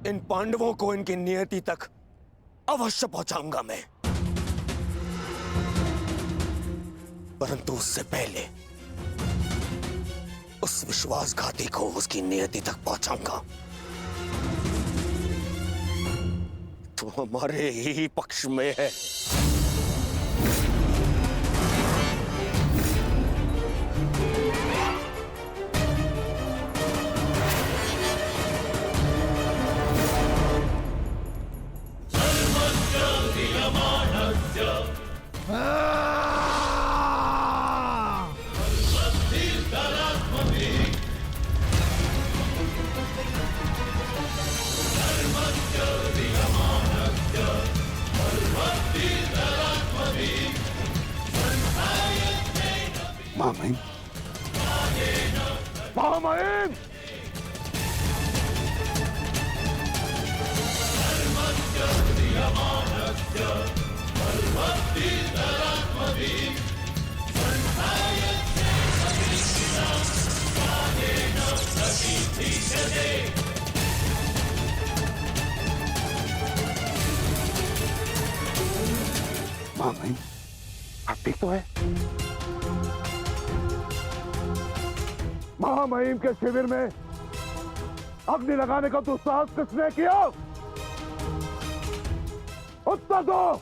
इन पांडवों को इनकी नियति तक अवश्य पहुंचाऊंगा मैं, परंतु उससे पहले उस विश्वासघाती को उसकी नियति तक पहुंचाऊंगा तो हमारे ही पक्ष में है। महामहिम, महामहिम, महामहिम, आप ठीक तो है? महामहिम के शिविर में अग्नि लगाने का दुस्साहस किसने किया? उत्तर दो।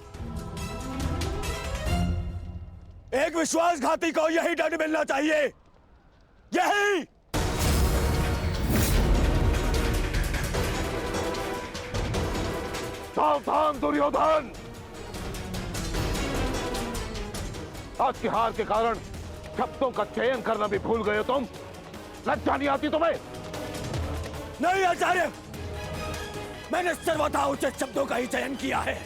एक विश्वासघाती को यही दंड मिलना चाहिए, यही। सावधान दुर्योधन, आज की हार के कारण शब्दों का चयन करना भी भूल गए हो तुम। लज्जा नहीं आती तुम्हें? नहीं आचार्य, मैंने सर्वथा उचित शब्दों का ही चयन किया है।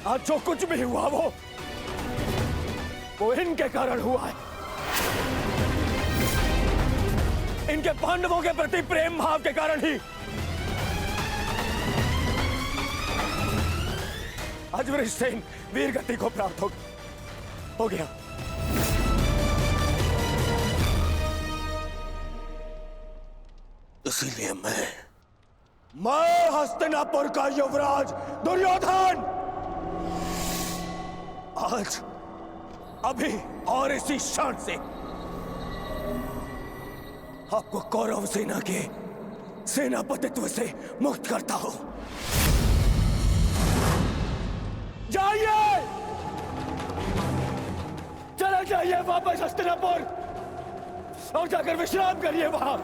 आज जो कुछ भी हुआ वो इनके कारण हुआ है। इनके पांडवों के प्रति प्रेम भाव के कारण ही आज वृषसेन वीर गति को प्राप्त हो गया। इसीलिए मैं हस्तिनापुर का युवराज दुर्योधन आज अभी और इसी क्षण से आपको कौरव सेना के सेनापतित्व से मुक्त करता हूं। जाइए, चले जाइए वापस हस्तिनापुर और जाकर विश्राम करिए वहां।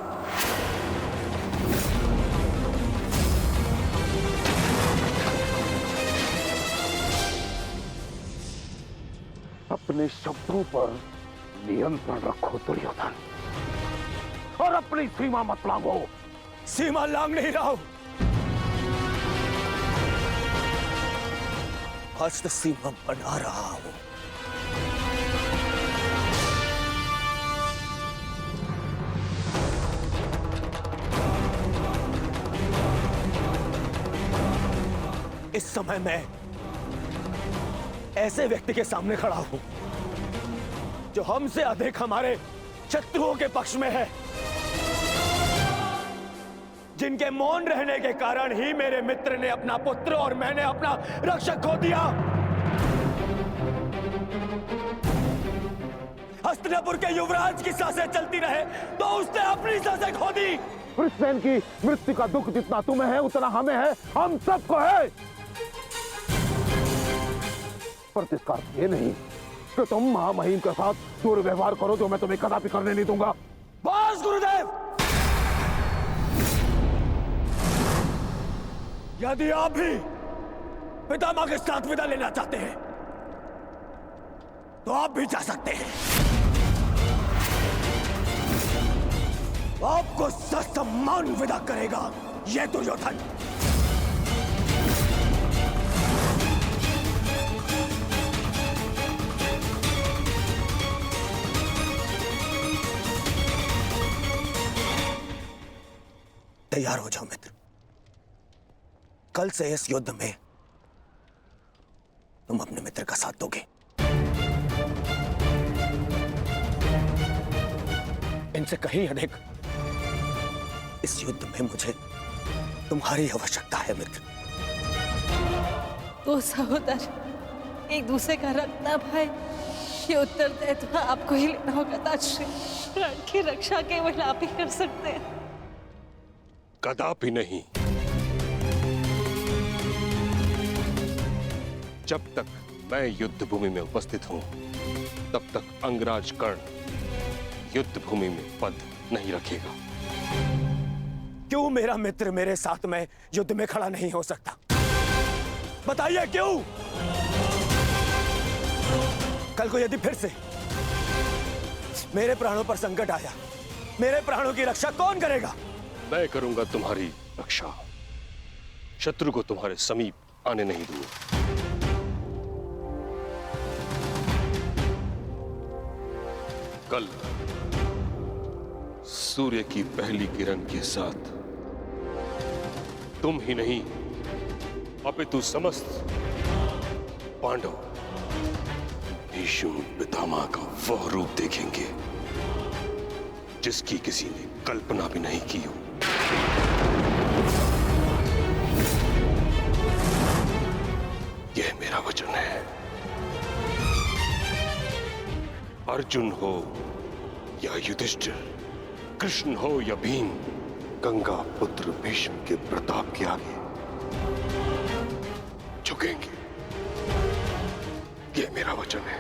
अपने शब्दों पर नियंत्रण रखो दुर्योधन, और अपनी सीमा मत लांघो। सीमा लांघ नहीं रहा हूं, आज तो सीमा बना रहा हूं। इस समय मैं ऐसे व्यक्ति के सामने खड़ा हूं जो हमसे अधिक हमारे शत्रुओं के पक्ष में है, जिनके मौन रहने के कारण ही मेरे मित्र ने अपना पुत्र और मैंने अपना रक्षक खो दिया। हस्तिनापुर के युवराज की सांसें चलती रहे तो उसने अपनी सांसें खो दी। वृषसेन की मृत्यु का दुख जितना तुम्हें है उतना हमें है, हम सबको है। पर इसका अर्थ ये नहीं कि तुम महामहिम के साथ दुर्व्यवहार करो, जो मैं तुम्हें कदापि करने नहीं दूंगा। बस गुरुदेव, यदि आप भी पितामह के साथ विदा लेना चाहते हैं तो आप भी जा सकते हैं। आपको ससम्मान विदा करेगा यह दुर्योधन। तैयार हो जाओ मित्र, कल से इस युद्ध में तुम अपने मित्र का साथ दोगे। इनसे कहीं अधिक इस युद्ध में मुझे तुम्हारी आवश्यकता है मित्र। दो सहोदर एक दूसरे का रक्त ना भाई, ये उत्तरदायित्व आपको ही लेना होगा ताजश्री। प्राण की रक्षा केवल आप ही कर सकते हैं। कदापि नहीं। जब तक मैं युद्ध भूमि में उपस्थित हूं, तब तक अंगराज कर्ण युद्ध भूमि में पद नहीं रखेगा। क्यों मेरा मित्र मेरे साथ में युद्ध में खड़ा नहीं हो सकता? बताइए क्यों? कल को यदि फिर से मेरे प्राणों पर संकट आया, मेरे प्राणों की रक्षा कौन करेगा? मैं करूंगा तुम्हारी रक्षा। शत्रु को तुम्हारे समीप आने नहीं दूंगा। कल सूर्य की पहली किरण के साथ तुम ही नहीं, अपितु समस्त पांडव भीष्म पितामह का वह रूप देखेंगे जिसकी किसी ने कल्पना भी नहीं की हो। यह मेरा वचन है। अर्जुन हो या युधिष्ठिर, कृष्ण हो या भीम, गंगा पुत्र भीष्म के प्रताप के आगे झुकेंगे। यह मेरा वचन है।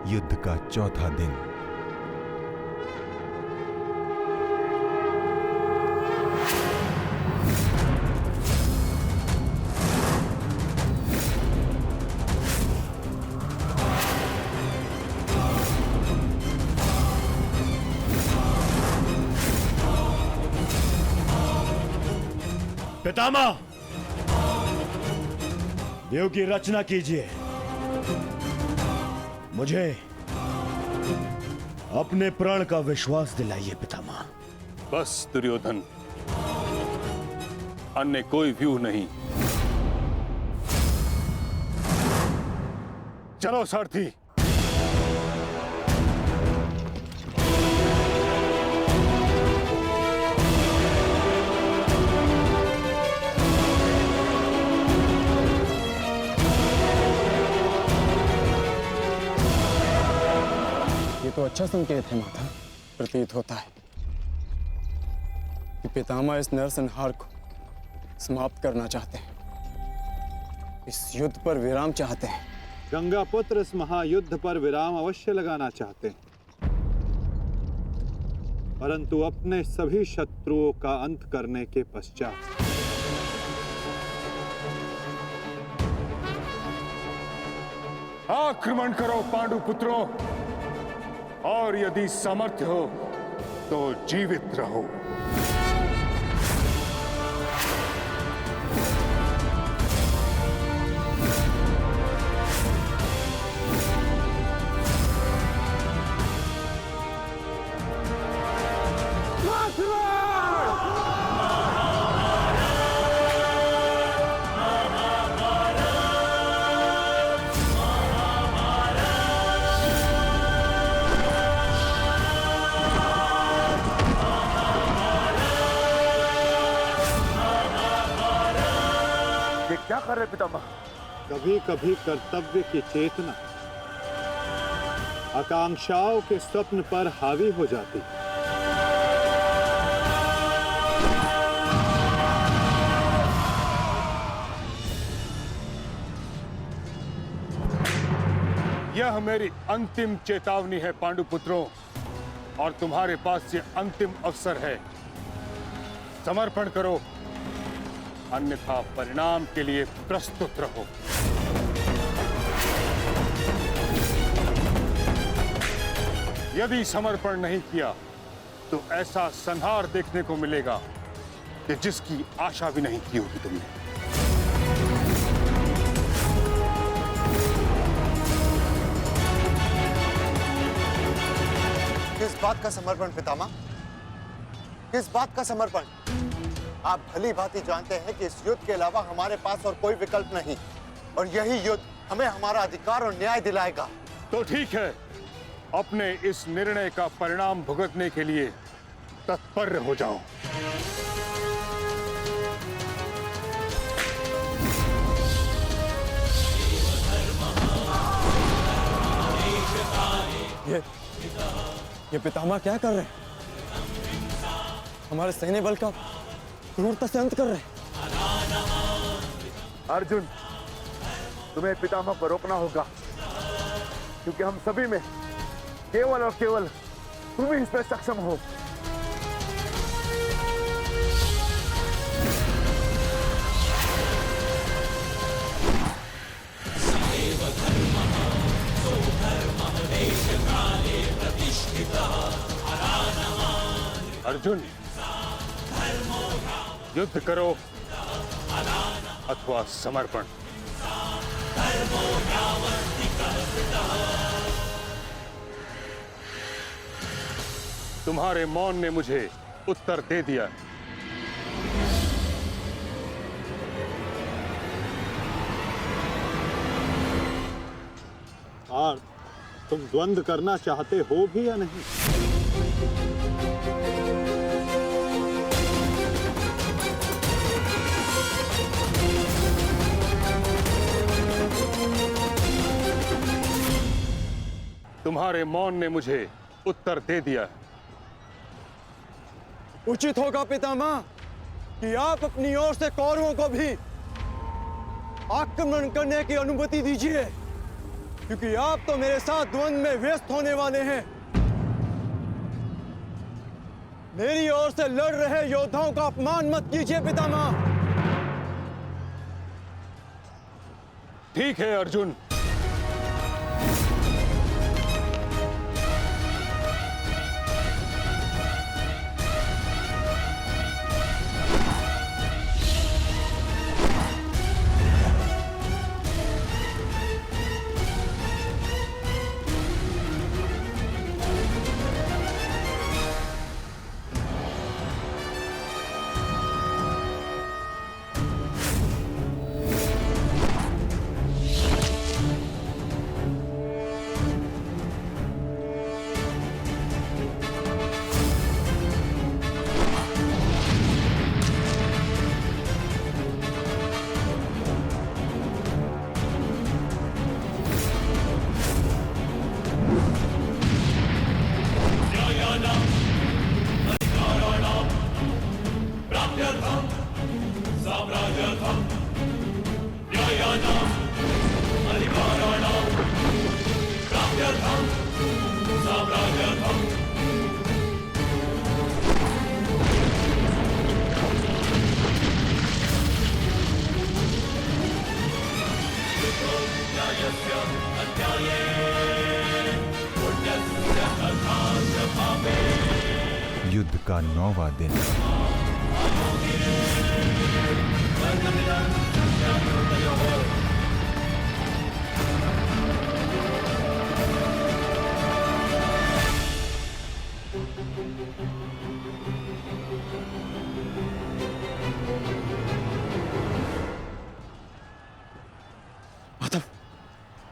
युद्ध का चौथा दिन। पितामह, देव की रचना कीजिए। मुझे अपने प्राण का विश्वास दिलाइए पितामह। बस दुर्योधन, अन्य कोई व्यू नहीं। चलो सारथी। तो अच्छा संकेत है माता। प्रतीत होता है कि पितामह इस नरसंहार को समाप्त करना चाहते हैं, इस युद्ध पर विराम चाहते हैं। गंगा पुत्र इस महायुद्ध पर विराम अवश्य लगाना चाहते हैं, परंतु अपने सभी शत्रुओं का अंत करने के पश्चात। आक्रमण करो पांडु पुत्रों, और यदि सामर्थ्य हो तो जीवित रहो। क्या कर रहे पितामह? कभी कभी कर्तव्य की चेतना आकांक्षाओं के स्वप्न पर हावी हो जाती है। यह मेरी अंतिम चेतावनी है पांडुपुत्रों, और तुम्हारे पास ये अंतिम अवसर है। समर्पण करो, अन्यथा परिणाम के लिए प्रस्तुत रहो। यदि समर्पण नहीं किया तो ऐसा संहार देखने को मिलेगा कि जिसकी आशा भी नहीं की होगी तुमने। किस बात का समर्पण पितामह? किस बात का समर्पण? आप भली भांति जानते हैं कि इस युद्ध के अलावा हमारे पास और कोई विकल्प नहीं, और यही युद्ध हमें हमारा अधिकार और न्याय दिलाएगा। तो ठीक है, अपने इस निर्णय का परिणाम भुगतने के लिए तत्पर हो जाओ। ये पितामह क्या कर रहे हैं? हमारे सैन्य बल का क्रूरता से अंत कर रहे हैं। अर्जुन, तुम्हें पितामह को रोकना होगा, क्योंकि हम सभी में केवल और केवल तुम ही इसमें सक्षम हो। अर्जुन, युद्ध करो अथवा समर्पण। तुम्हारे मौन ने मुझे उत्तर दे दिया। पार्थ, तुम द्वंद्व करना चाहते हो भी या नहीं? तुम्हारे मौन ने मुझे उत्तर दे दिया। उचित होगा पितामह कि आप अपनी ओर से कौरवों को भी आक्रमण करने की अनुमति दीजिए, क्योंकि आप तो मेरे साथ द्वंद्व में व्यस्त होने वाले हैं। मेरी ओर से लड़ रहे योद्धाओं का अपमान मत कीजिए पितामह। ठीक है अर्जुन, युद्ध का 9वां दिन। माधव,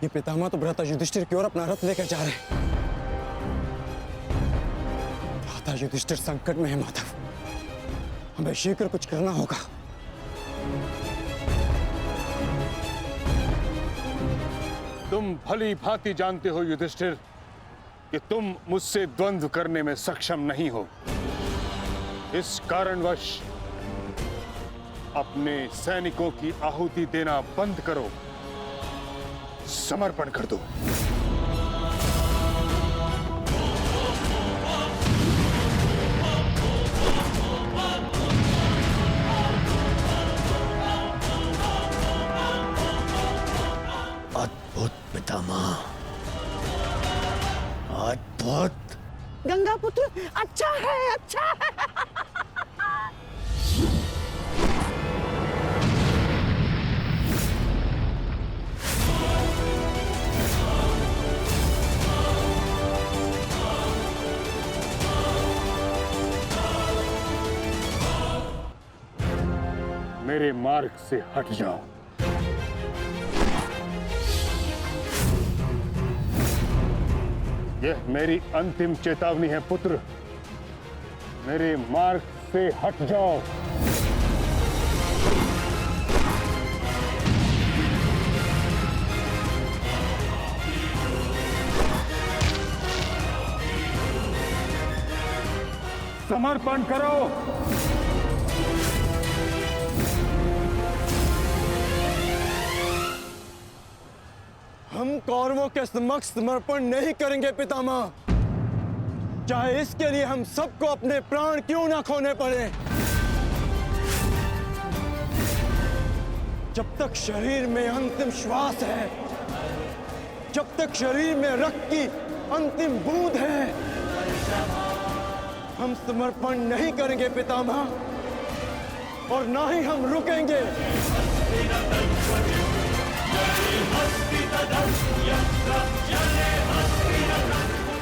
ये पितामह तो भ्राता युधिष्ठिर की ओर अपना रथ लेकर जा रहे हैं। भ्राता युधिष्ठिर संकट में है माधव, हमें शीघ्र कुछ करना होगा। तुम भली भांति जानते हो युधिष्ठिर कि तुम मुझसे द्वंद्व करने में सक्षम नहीं हो। इस कारणवश अपने सैनिकों की आहुति देना बंद करो, समर्पण कर दो। पितामह। आज बहुत गंगा पुत्र अच्छा है, अच्छा है। मेरे मार्ग से हट जाओ। यह मेरी अंतिम चेतावनी है पुत्र, मेरे मार्ग से हट जाओ। समर्पण करो। हम कौरवों के समक्ष समर्पण नहीं करेंगे पितामह, चाहे इसके लिए हम सबको अपने प्राण क्यों ना खोने पड़े। जब तक शरीर में अंतिम श्वास है, जब तक शरीर में रक्त की अंतिम बूंद है, हम समर्पण नहीं करेंगे पितामह, और ना ही हम रुकेंगे।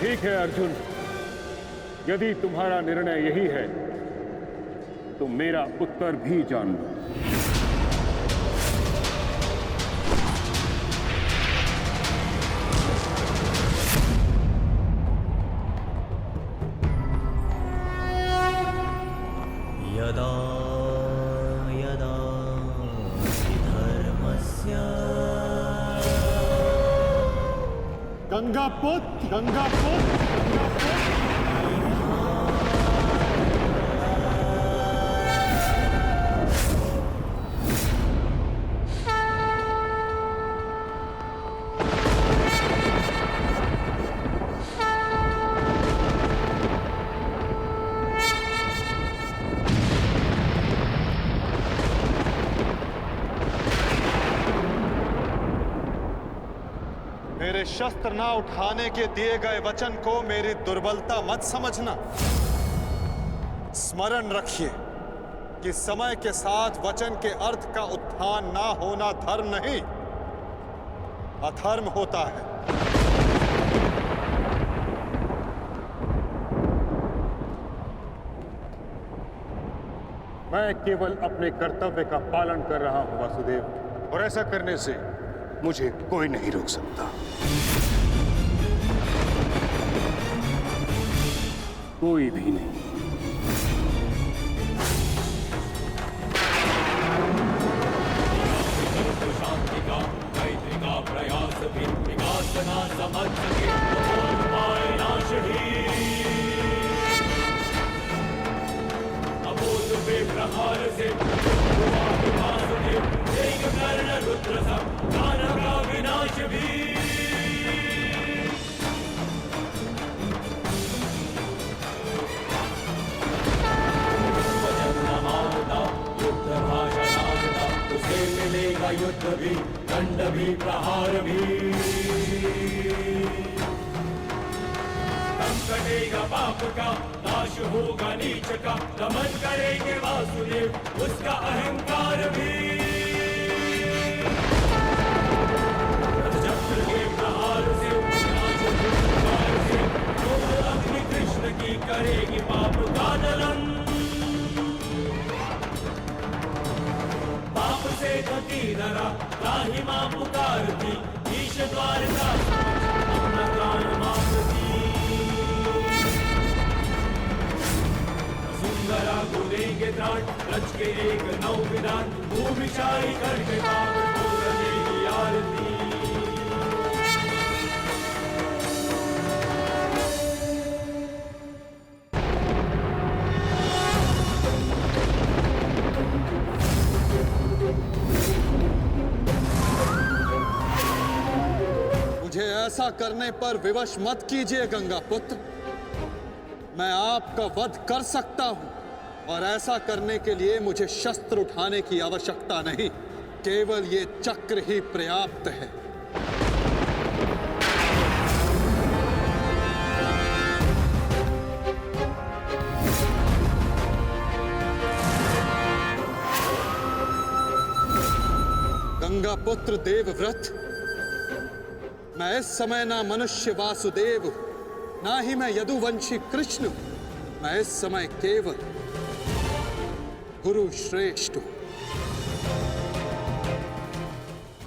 ठीक है अर्जुन, यदि तुम्हारा निर्णय यही है तो मेरा उत्तर भी जान लो। यदा यदा धर्मस्य गंगापुत्र, गंगापुत्र, गंगापुत्र। मेरे शस्त्र ना उठाने के दिए गए वचन को मेरी दुर्बलता मत समझना। स्मरण रखिए कि समय के साथ वचन के अर्थ का उत्थान ना होना धर्म नहीं, अधर्म होता है। मैं केवल अपने कर्तव्य का पालन कर रहा हूं वासुदेव, और ऐसा करने से मुझे कोई नहीं रोक सकता। कोई भी नहीं। शांति का मैत्री का प्रयास भी विकास ना समझ सके नाश ही अबोध पे प्रहार से कर्ण रुद्र सब दानव का विनाश भी। युद्ध भाषा उसे मिलेगा युद्ध भी, दंड भी, प्रहार भी। दम कटेगा पाप का, नाश होगा नीच का, दमन करेंगे वासुदेव उसका अहंकार भी। चक्र के प्रहार से अग्नि कृष्ण की करेगी पाप का दलन। पाप से गति धरा राही मां पुकारती, ईश द्वार का अपना प्राण मांगती। सुंदरा को देंगे त्राण, रच के एक नौ विधान, भूमिशाई करके पाप को रचेगी आरती। मुझे ऐसा करने पर विवश मत कीजिए गंगा पुत्र। मैं आपका वध कर सकता हूं, और ऐसा करने के लिए मुझे शस्त्र उठाने की आवश्यकता नहीं, केवल ये चक्र ही पर्याप्त है। पुत्र देवव्रत, मैं इस समय ना मनुष्य वासुदेव हूं, ना ही मैं यदुवंशी कृष्ण हूं। मैं इस समय केवल गुरु श्रेष्ठ हूं।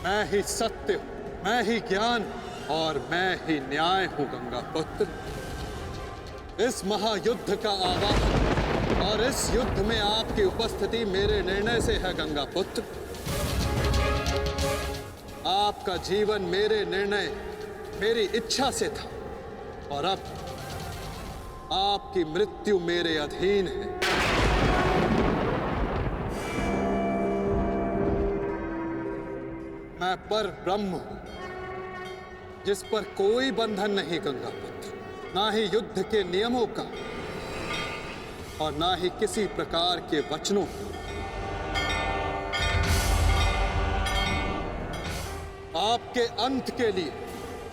मैं ही सत्य हूं, मैं ही ज्ञान और मैं ही न्याय हूं गंगा पुत्र। इस महायुद्ध का आवाहन और इस युद्ध में आपकी उपस्थिति मेरे निर्णय से है गंगा पुत्र। आपका जीवन मेरे निर्णय, मेरी इच्छा से था और अब आपकी मृत्यु मेरे अधीन है। मैं पर ब्रह्म हूं, जिस पर कोई बंधन नहीं गंगा पुत्र, ना ही युद्ध के नियमों का और ना ही किसी प्रकार के वचनों का। आपके अंत के लिए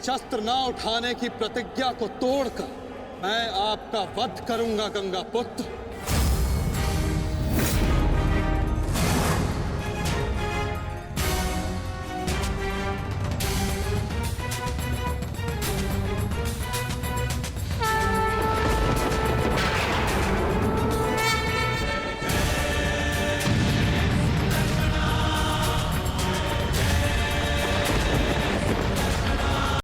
शस्त्र ना उठाने की प्रतिज्ञा को तोड़कर मैं आपका वध करूंगा गंगा पुत्र।